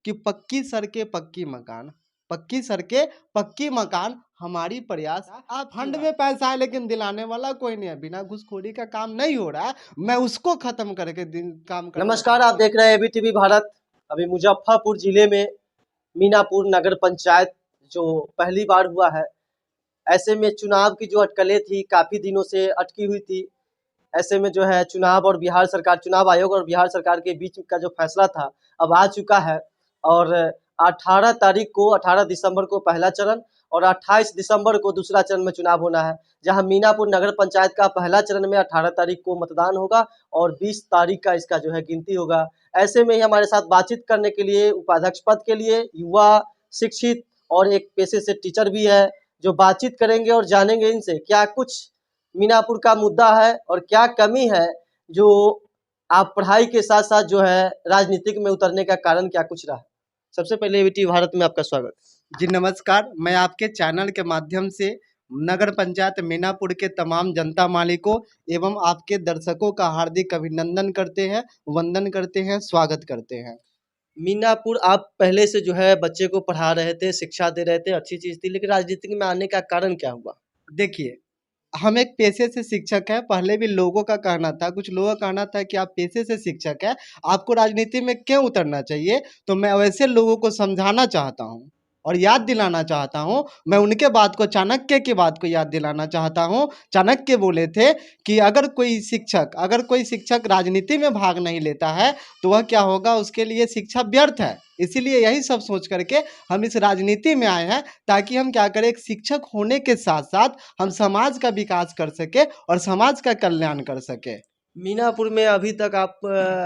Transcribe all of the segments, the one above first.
कि पक्की सड़कें पक्की मकान, पक्की सड़कें पक्की मकान हमारी प्रयास। आप फंड में पैसा है लेकिन दिलाने वाला कोई नहीं है। बिना घुसखोरी का काम नहीं हो रहा है, मैं उसको खत्म करके काम करना। नमस्कार, आप देख रहे हैं एबीटीवी भारत। अभी मुजफ्फरपुर जिले में मीनापुर नगर पंचायत जो पहली बार हुआ है, ऐसे में चुनाव की जो अटकलें थी काफ़ी दिनों से अटकी हुई थी। ऐसे में जो है चुनाव और बिहार सरकार, चुनाव आयोग और बिहार सरकार के बीच का जो फैसला था अब आ चुका है और 18 तारीख को 18 दिसंबर को पहला चरण और 28 दिसंबर को दूसरा चरण में चुनाव होना है। जहां मीनापुर नगर पंचायत का पहला चरण में 18 तारीख को मतदान होगा और 20 तारीख का इसका जो है गिनती होगा। ऐसे में ही हमारे साथ बातचीत करने के लिए उपाध्यक्ष पद के लिए युवा, शिक्षित और एक पेशे से टीचर भी है, जो बातचीत करेंगे और जानेंगे इनसे क्या कुछ मीनापुर का मुद्दा है और क्या कमी है जो आप पढ़ाई के साथ साथ जो है राजनीतिक में उतरने का कारण क्या कुछ रहा। सबसे पहले एबीटीवी भारत में आपका स्वागत। जी नमस्कार, मैं आपके चैनल के माध्यम से नगर पंचायत मीनापुर के तमाम जनता मालिकों एवं आपके दर्शकों का हार्दिक अभिनंदन करते हैं, वंदन करते हैं, स्वागत करते हैं। मीनापुर आप पहले से जो है बच्चे को पढ़ा रहे थे, शिक्षा दे रहे थे, अच्छी चीज़ थी, लेकिन राजनीतिक में आने का कारण क्या हुआ? देखिए, हम एक पेशे से शिक्षक हैं। पहले भी लोगों का कहना था, कुछ लोगों का कहना था कि आप पेशे से शिक्षक हैं, आपको राजनीति में क्यों उतरना चाहिए? तो मैं वैसे लोगों को समझाना चाहता हूँ और याद दिलाना चाहता हूँ। मैं उनके बात को, चाणक्य की बात को याद दिलाना चाहता हूँ। चाणक्य बोले थे कि अगर कोई शिक्षक राजनीति में भाग नहीं लेता है तो वह क्या होगा, उसके लिए शिक्षा व्यर्थ है। इसीलिए यही सब सोच करके हम इस राजनीति में आए हैं, ताकि हम क्या करें, एक शिक्षक होने के साथ साथ हम समाज का विकास कर सके और समाज का कल्याण कर सके। मीनापुर में अभी तक आप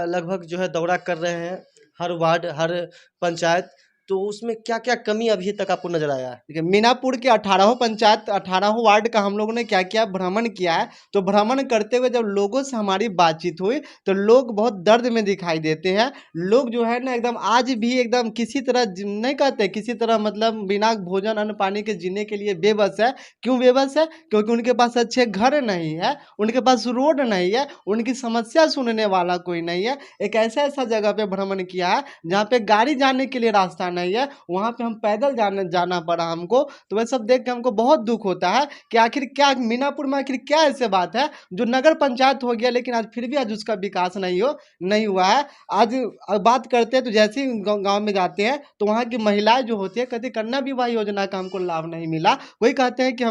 लगभग जो है दौरा कर रहे हैं, हर वार्ड, हर पंचायत, तो उसमें क्या-क्या कमी अभी तक आपको नज़र आया है? देखिए, मीनापुर के 18 पंचायत, 18 वार्ड का हम लोगों ने क्या किया, भ्रमण किया है। तो भ्रमण करते हुए जब लोगों से हमारी बातचीत हुई तो लोग बहुत दर्द में दिखाई देते हैं। लोग जो है ना एकदम आज भी एकदम किसी तरह नहीं कहते, किसी तरह मतलब बिना भोजन अन्न पानी के जीने के लिए बेबस है। क्यों बेबस है? क्योंकि उनके पास अच्छे घर नहीं है, उनके पास रोड नहीं है, उनकी समस्या सुनने वाला कोई नहीं है। एक ऐसा जगह पे भ्रमण किया है जहाँ पे गाड़ी जाने के लिए रास्ता नहीं है, वहाँ पे हम पैदल जाना पड़ा हमको। तो वह सब देख के हमको बहुत दुख होता है कि आखिर क्या मीनापुर में आखिर क्या ऐसे बात है जो नगर पंचायत हो गया लेकिन आज फिर भी आज उसका विकास नहीं हुआ है। आज बात करते हैं तो जैसे ही गाँव में जाते हैं तो वहाँ की महिलाएं जो होती है कहती कन्या विवाह योजना का हमको लाभ नहीं मिला। कोई कहते हैं कि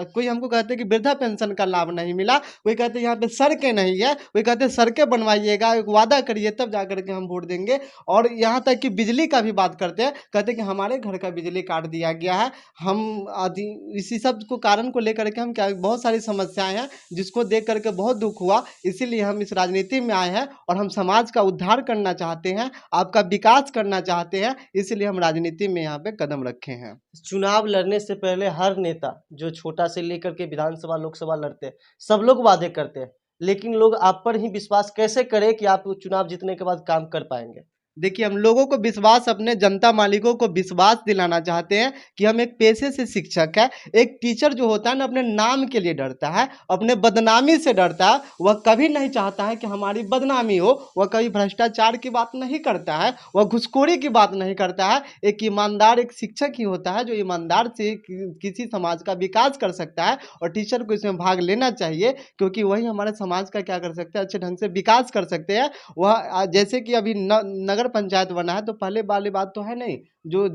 कोई हमको कहते हैं कि वृद्धा पेंशन का लाभ नहीं मिला। कोई कहते हैं यहाँ पे सड़कें नहीं है, कोई कहते हैं सड़कें बनवाइएगा, एक वादा करिए तब जा करके हम वोट देंगे। और यहाँ तक कि बिजली का भी बात करते हैं, कहते हैं कि हमारे घर का बिजली काट दिया गया है। हम आदि इसी सब को कारण को लेकर के हम क्या, बहुत सारी समस्याएं हैं जिसको देख करके बहुत दुख हुआ। इसीलिए हम इस राजनीति में आए हैं और हम समाज का उद्धार करना चाहते हैं, आपका विकास करना चाहते हैं, इसलिए हम राजनीति में यहाँ पे कदम रखे हैं। चुनाव लड़ने से पहले हर नेता जो छोटा से लेकर के विधानसभा, लोकसभा लड़ते हैं, सब लोग वादे करते हैं, लेकिन लोग आप पर ही विश्वास कैसे करें कि आप चुनाव जीतने के बाद काम कर पाएंगे? देखिए, हम लोगों को विश्वास, अपने जनता मालिकों को विश्वास दिलाना चाहते हैं कि हम एक पेशे से शिक्षक है। एक टीचर जो होता है ना, अपने नाम के लिए डरता है, अपने बदनामी से डरता है। वह कभी नहीं चाहता है कि हमारी बदनामी हो। वह कभी भ्रष्टाचार की बात नहीं करता है, वह घुसखोरी की बात नहीं करता है। एक ईमानदार एक शिक्षक ही होता है जो ईमानदार से किसी समाज का विकास कर सकता है। और टीचर को इसमें भाग लेना चाहिए, क्योंकि वही हमारे समाज का क्या कर सकते हैं, अच्छे ढंग से विकास कर सकते हैं। वह जैसे कि अभी नगर पंचायत बना है तो पहले वाली बात तो है नहीं, जो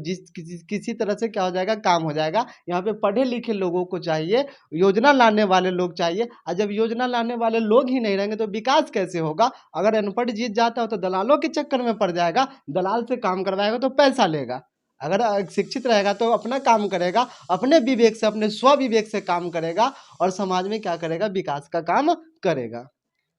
किसी तरह से क्या हो जाएगा, काम हो जाएगा। यहाँ पे पढ़े लिखे लोगों को चाहिए, योजना लाने वाले लोग चाहिए। और जब योजना लाने वाले लोग ही नहीं रहेंगे तो विकास कैसे होगा? अगर अनपढ़ जीत जाता हो तो दलालों के चक्कर में पड़ जाएगा, दलाल से काम करवाएगा तो पैसा लेगा। अगर शिक्षित रहेगा तो अपना काम करेगा, अपने विवेक से, अपने स्व विवेक से काम करेगा और समाज में क्या करेगा, विकास का काम करेगा।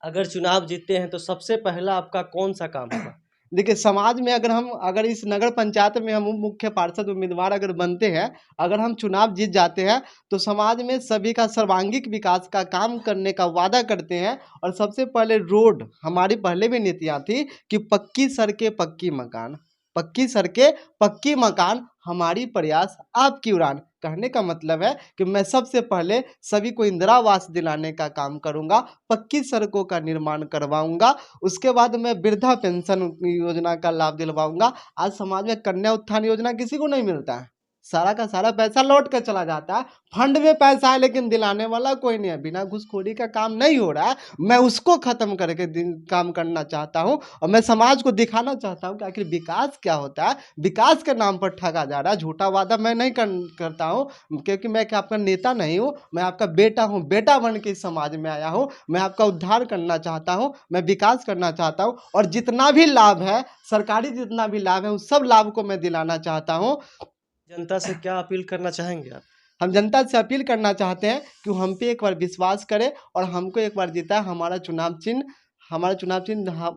अगर चुनाव जीतते हैं तो सबसे पहला आपका कौन सा काम होगा? देखिए, समाज में अगर इस नगर पंचायत में हम मुख्य पार्षद उम्मीदवार अगर बनते हैं, अगर हम चुनाव जीत जाते हैं तो समाज में सभी का सर्वांगीण विकास का काम करने का वादा करते हैं। और सबसे पहले रोड, हमारी पहले भी नीतियाँ थी कि पक्की सड़कें पक्की मकान, पक्की सड़कें, पक्की मकान, हमारी प्रयास आपकी उड़ान। कहने का मतलब है कि मैं सबसे पहले सभी को इंदिरा आवास दिलाने का काम करूँगा, पक्की सड़कों का निर्माण करवाऊँगा, उसके बाद मैं वृद्धा पेंशन योजना का लाभ दिलवाऊँगा। आज समाज में कन्या उत्थान योजना किसी को नहीं मिलता है, सारा का सारा पैसा लौट कर चला जाता है। फंड में पैसा है लेकिन दिलाने वाला कोई नहीं है, बिना घूसखोरी का काम नहीं हो रहा है। मैं उसको ख़त्म करके काम करना चाहता हूँ और मैं समाज को दिखाना चाहता हूँ कि आखिर विकास क्या होता है। विकास के नाम पर ठगा जा रहा है, झूठा वादा मैं नहीं करता हूँ, क्योंकि मैं क्या आपका नेता नहीं हूँ, मैं आपका बेटा हूँ, बेटा बन के इस समाज में आया हूँ। मैं आपका उद्धार करना चाहता हूँ, मैं विकास करना चाहता हूँ और जितना भी लाभ है, सरकारी जितना भी लाभ है, उस सब लाभ को मैं दिलाना चाहता हूँ। जनता से क्या अपील करना चाहेंगे आप? हम जनता से अपील करना चाहते हैं कि हम पे एक बार विश्वास करें और हमको एक बार जिताएं। हमारा चुनाव चिन्ह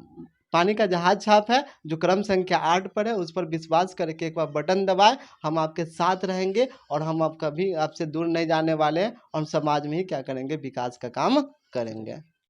पानी का जहाज छाप है, जो क्रम संख्या 8 पर है। उस पर विश्वास करके एक बार बटन दबाएं, हम आपके साथ रहेंगे और हम आप कभी आपसे दूर नहीं जाने वाले हैं। और हम समाज में ही क्या करेंगे, विकास का काम करेंगे।